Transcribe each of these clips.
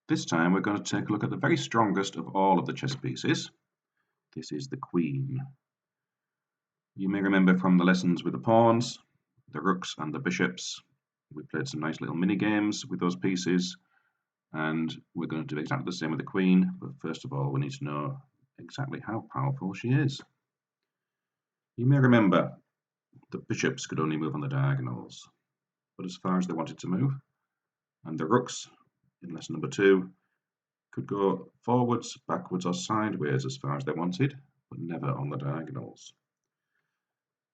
This time we're going to take a look at the very strongest of all of the chess pieces. This is the queen. You may remember from the lessons with the pawns, the rooks and the bishops. We played some nice little mini games with those pieces, and we're going to do exactly the same with the queen, but first of all we need to know exactly how powerful she is. You may remember the bishops could only move on the diagonals, but as far as they wanted to move, and the rooks in lesson number 2 could go forwards, backwards or sideways as far as they wanted, but never on the diagonals.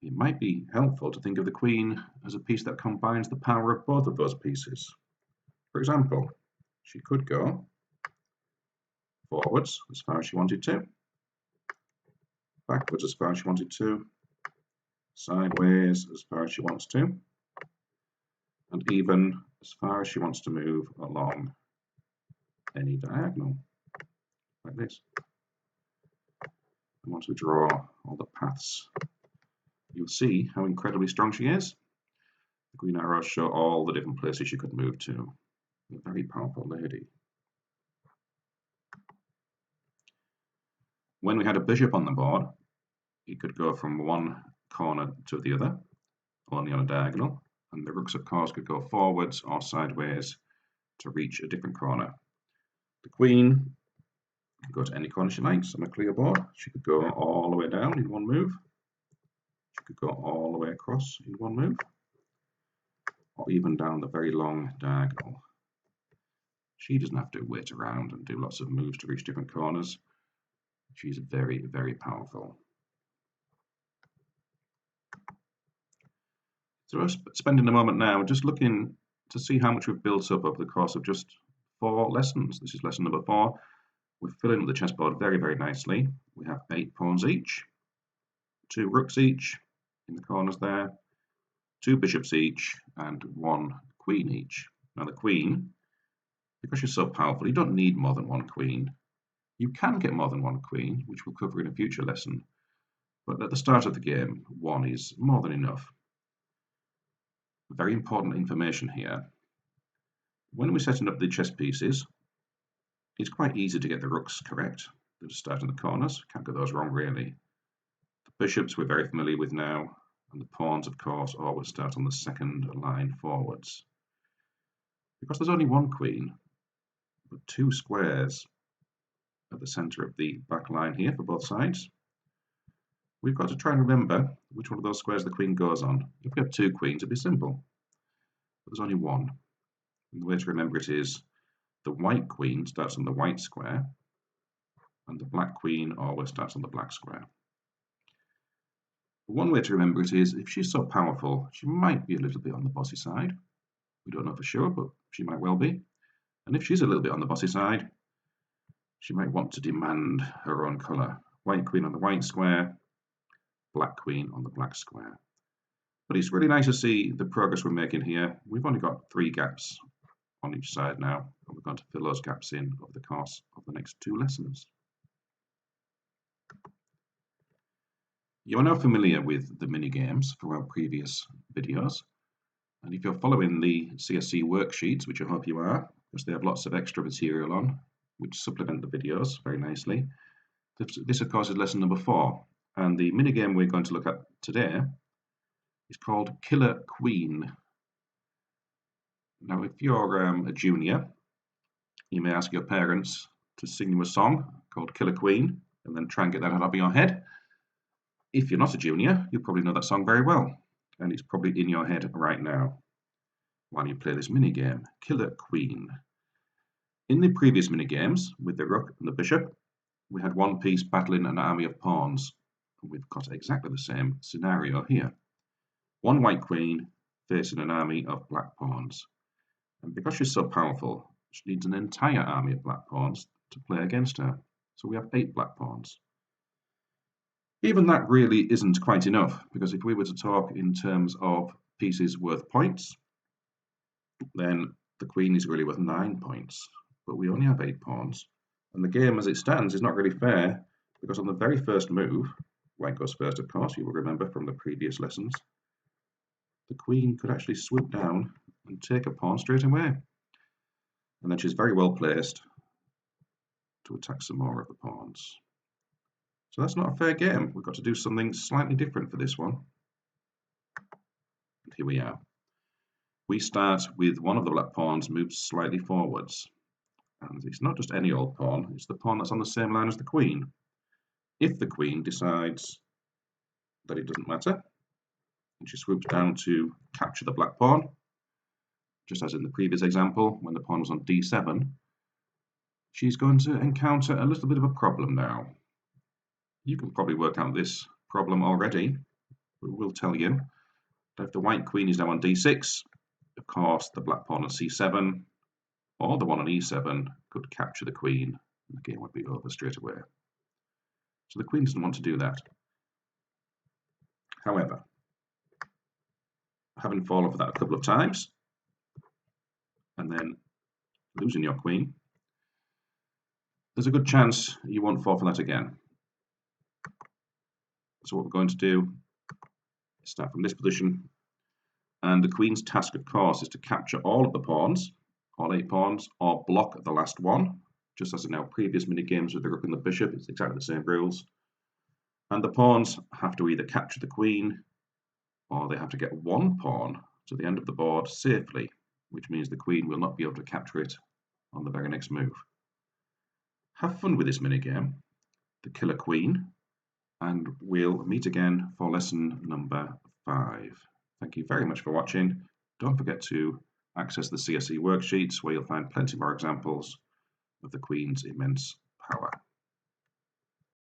It might be helpful to think of the queen as a piece that combines the power of both of those pieces. For example, she could go forwards as far as she wanted to, backwards as far as she wanted to, sideways as far as she wants to, and even as far as she wants to move along any diagonal, like this. And once we draw all the paths, you'll see how incredibly strong she is. The green arrows show all the different places she could move to. A very powerful lady. When we had a bishop on the board, it could go from one corner to the other, only on a diagonal, and the rooks, of course, could go forwards or sideways to reach a different corner. The queen could go to any corner she likes on a clear board. She could go all the way down in one move. She could go all the way across in one move, or even down the very long diagonal. She doesn't have to wait around and do lots of moves to reach different corners. She's very, very powerful. So we're spending a moment now just looking to see how much we've built up over the course of just 4 lessons. This is lesson number 4. We're filling up the chessboard very, very nicely. We have 8 pawns each, 2 rooks each in the corners there, 2 bishops each, and 1 queen each. Now the queen, because she's so powerful, you don't need more than 1 queen. You can get more than 1 queen, which we'll cover in a future lesson, but at the start of the game, 1 is more than enough. Very important information here. When we're setting up the chess pieces, it's quite easy to get the rooks correct. They just start in the corners, can't get those wrong really. The bishops we're very familiar with now, and the pawns, of course, always start on the second line forwards. Because there's only 1 queen, but 2 squares at the centre of the back line here for both sides, we've got to try and remember which one of those squares the queen goes on. If we have 2 queens, it'd be simple. But there's only 1. And the way to remember it is the white queen starts on the white square, and the black queen always starts on the black square. One way to remember it is if she's so powerful, she might be a little bit on the bossy side. We don't know for sure, but she might well be. And if she's a little bit on the bossy side, she might want to demand her own colour. White queen on the white square, black queen on the black square. But it's really nice to see the progress we're making here. We've only got 3 gaps on each side now, and we're going to fill those gaps in over the course of the next 2 lessons. You are now familiar with the mini games from our previous videos, and if you're following the CSC worksheets, which I hope you are, because they have lots of extra material on, which supplement the videos very nicely. This of course is lesson number 4, and the mini game we're going to look at today is called Killer Queen. Now if you're a junior, you may ask your parents to sing you a song called Killer Queen and then try and get that out of your head. If you're not a junior, you'll probably know that song very well, and it's probably in your head right now while you play this mini game, Killer Queen. In the previous mini games with the rook and the bishop, we had 1 piece battling an army of pawns, and we've got exactly the same scenario here. 1 white queen facing an army of black pawns, and because she's so powerful, she needs an entire army of black pawns to play against her, so we have 8 black pawns. Even that really isn't quite enough, because if we were to talk in terms of pieces worth points, then the queen is really worth 9 points, but we only have 8 pawns. And the game as it stands is not really fair, because on the very first move, white goes first of course, you will remember from the previous lessons, the queen could actually swoop down and take a pawn straight away. And then she's very well placed to attack some more of the pawns. So that's not a fair game. We've got to do something slightly different for this one. And here we are. We start with one of the black pawns moved slightly forwards. And it's not just any old pawn, it's the pawn that's on the same line as the queen. If the queen decides that it doesn't matter, and she swoops down to capture the black pawn, just as in the previous example when the pawn was on d7, she's going to encounter a little bit of a problem now. You can probably work out this problem already. We'll tell you that if the white queen is now on d6, of course the black pawn on c7 or the one on e7 could capture the queen and the game would be over straight away. So the queen doesn't want to do that. However, having fallen for that a couple of times and then losing your queen, there's a good chance you won't fall for that again. So what we're going to do is start from this position, and the queen's task, of course, is to capture all of the pawns, all 8 pawns, or block the last one, just as in our previous mini games with the rook and the bishop. It's exactly the same rules. And the pawns have to either capture the queen, or they have to get one pawn to the end of the board safely, which means the queen will not be able to capture it on the very next move. Have fun with this mini game, the Killer Queen, and we'll meet again for lesson number 5. Thank you very much for watching. Don't forget to access the CSE worksheets where you'll find plenty more examples of the Queen's immense power.